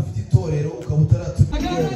ufite itorero ukaba utaratugira Niwe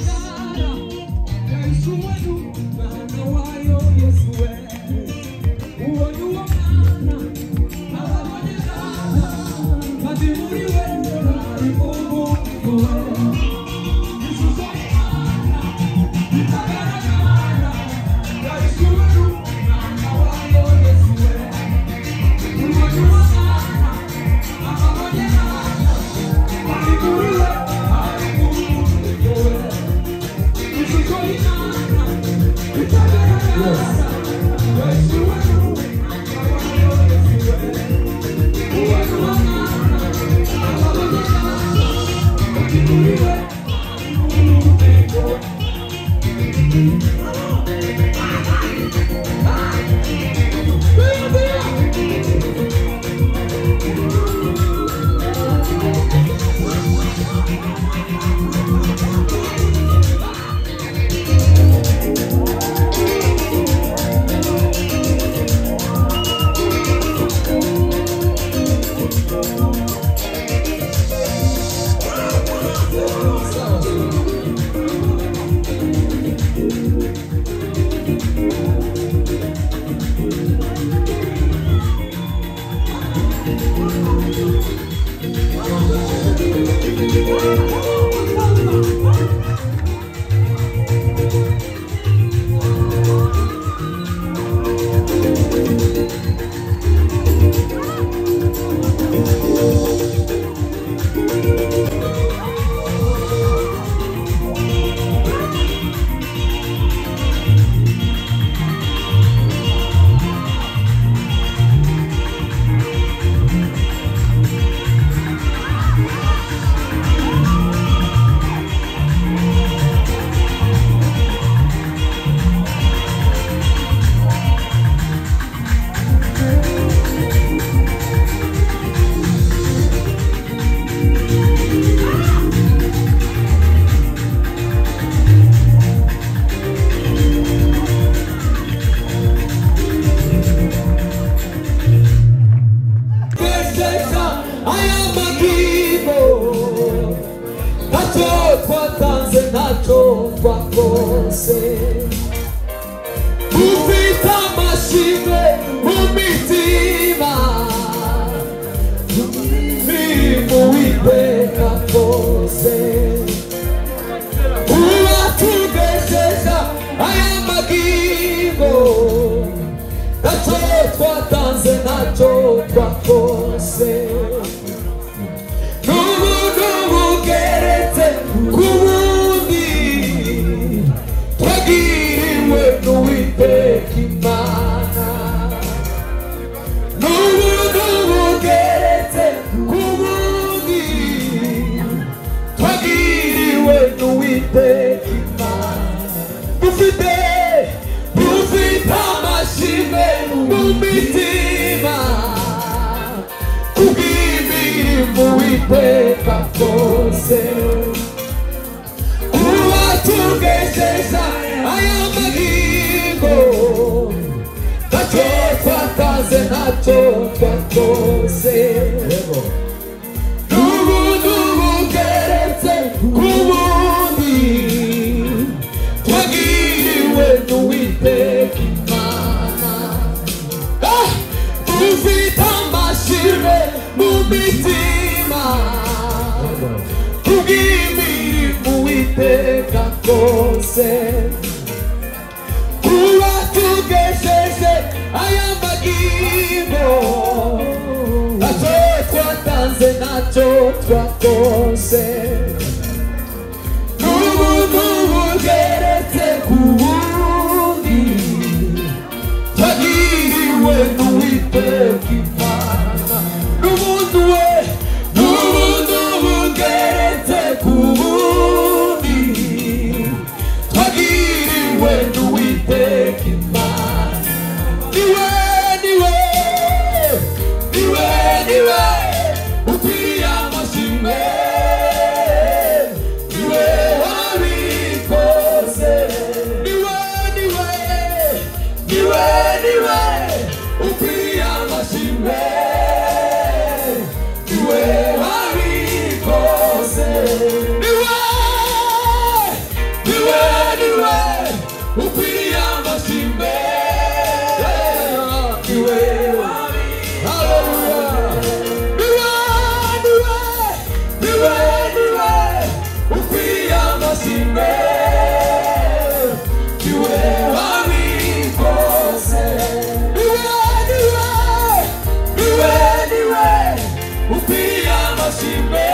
amashimwe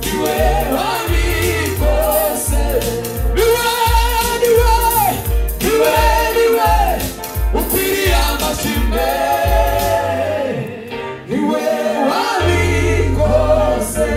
niwe wabikose niwe ukwiriye amashimwe niwe wabikose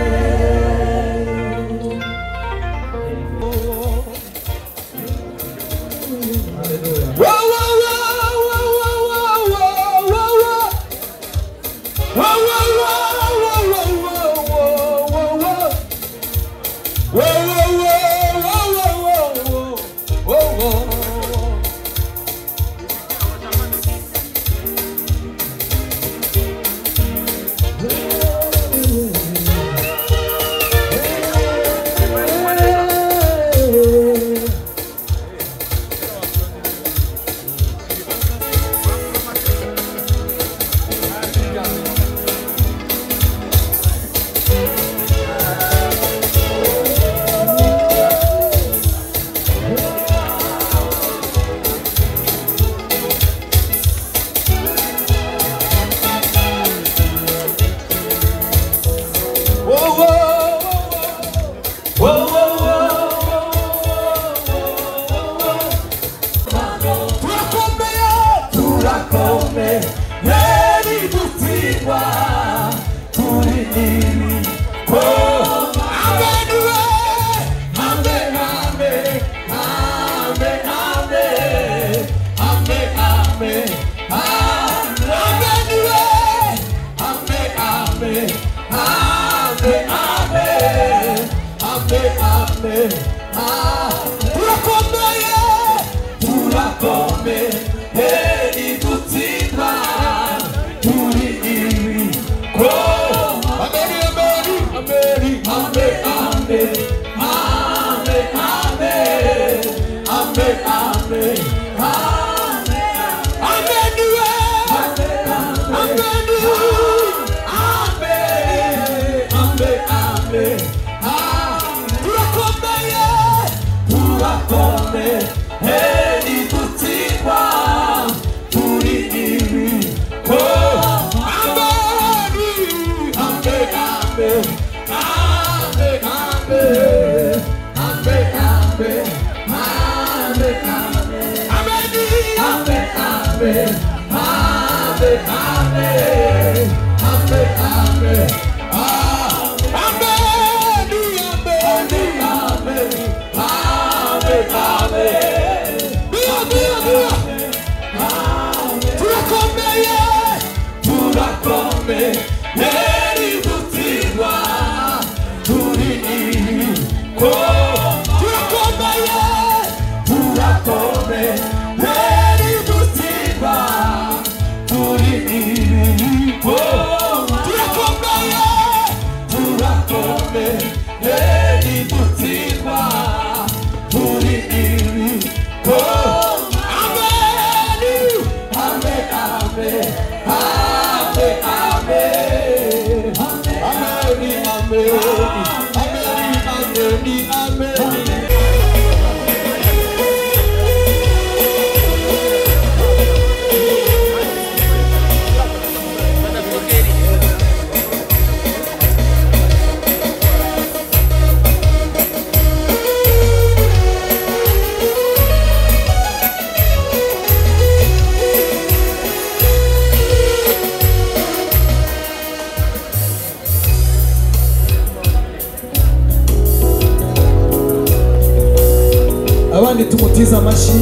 abandi tumutiza amashi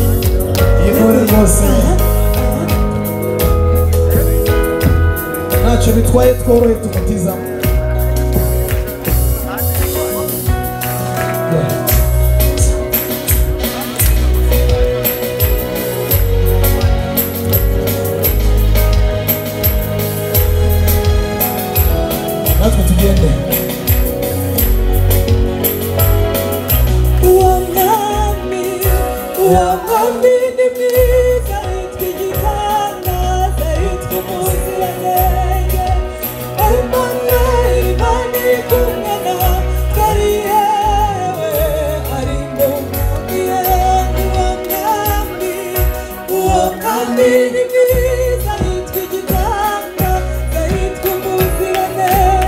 yintore rwose ntacyo bitwaye tworohe tumutiza natwe tugende Amini mwiza yitwa igitanda, yitwa umuzirane.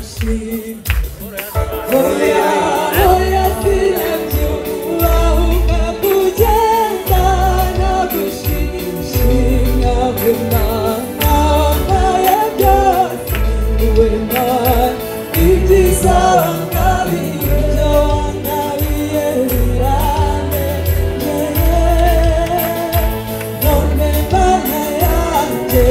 machine. Oh yeah, sinabyumva ukakugenda nagushimishimya w'Imana mbaye byose w'Imana ibyiza wangabiryo wangabiye birane none Mana yanjye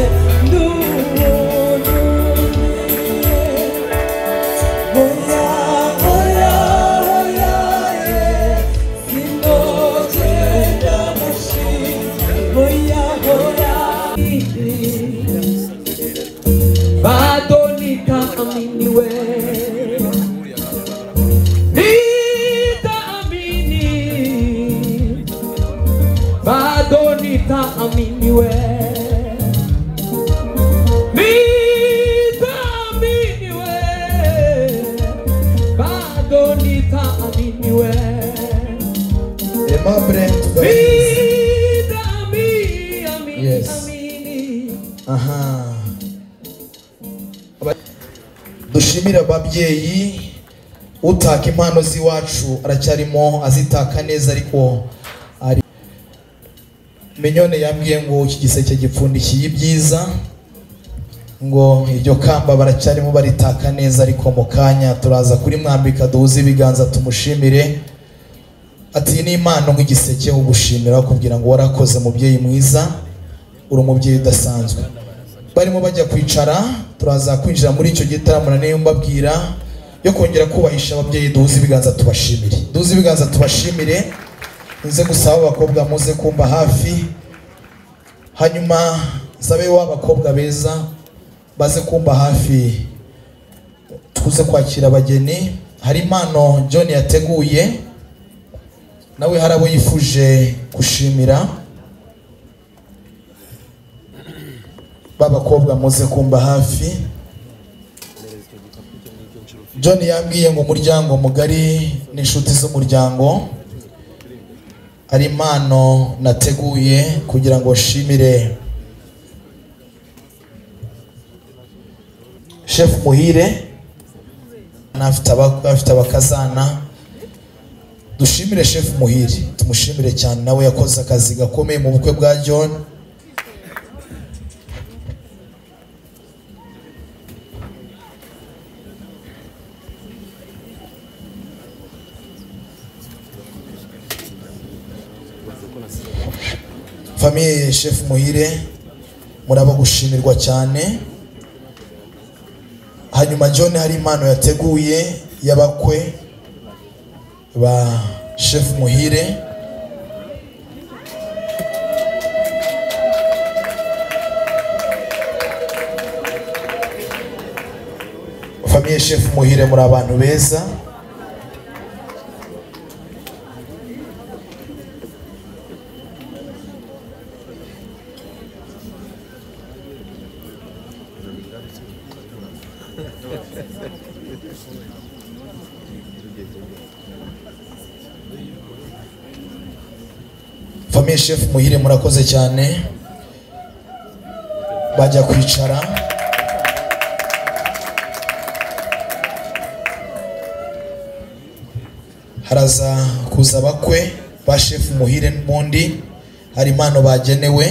bado nitaaminiwe, nitaamini, bado nitaaminiwe, nitaaminiwe, bado nitaaminiwe, Aimable nitaamini, Yes. Aha. Dushimira ababyeyi utaka impano z'iwacu aracyarimo azitaka neza ariko ari Minyone yambwiye ngo iki giseke gipfundikiye ibyiza ngo iryo kamba baracyarimo baritaka neza ariko mu kanya turaza kuri mwambika duhuze ibiganza tumushimire ati ni impano nk'igiseke ugushimira kugira ngo warakoze mubyeyi mwiza uri umubyeyi udasanzwe barimo bajya kwicara turaza kwinjira muri icyo gitaramo nayo mbabwira yo kongera kubahisha ababyeyi duhuze ibiganza tubashimire duhuze ibiganza tubashimire nze gusaba abakobwa muze kumba hafi hanyuma zabe w'abakobwa beza baze kumba hafi tuze kwakira abageni hari impano John yateguye nawe harabo yifuje gushimira babakobwa muze kumba hafi John yambwiye ngo umuryango mugari n'inshuti z'umuryango ari impano nateguye kugira ngo shimire Chef Muhire afite abakazana dushimire Chef Muhire tumushimire cyane nawe yakoze akazi gakomeye mu bukwe bwa John Famille Chef Muhire muraba gushimirwa cyane hanyuma John hari impano yateguye y'abakwe ba Chef Muhire Famille Chef Muhire muri abantu beza Famille Chef Muhire murakoze cyane bajya kwicara haraza kuza bakwe ba Chef Muhire n'ubundi hari impano bagenewe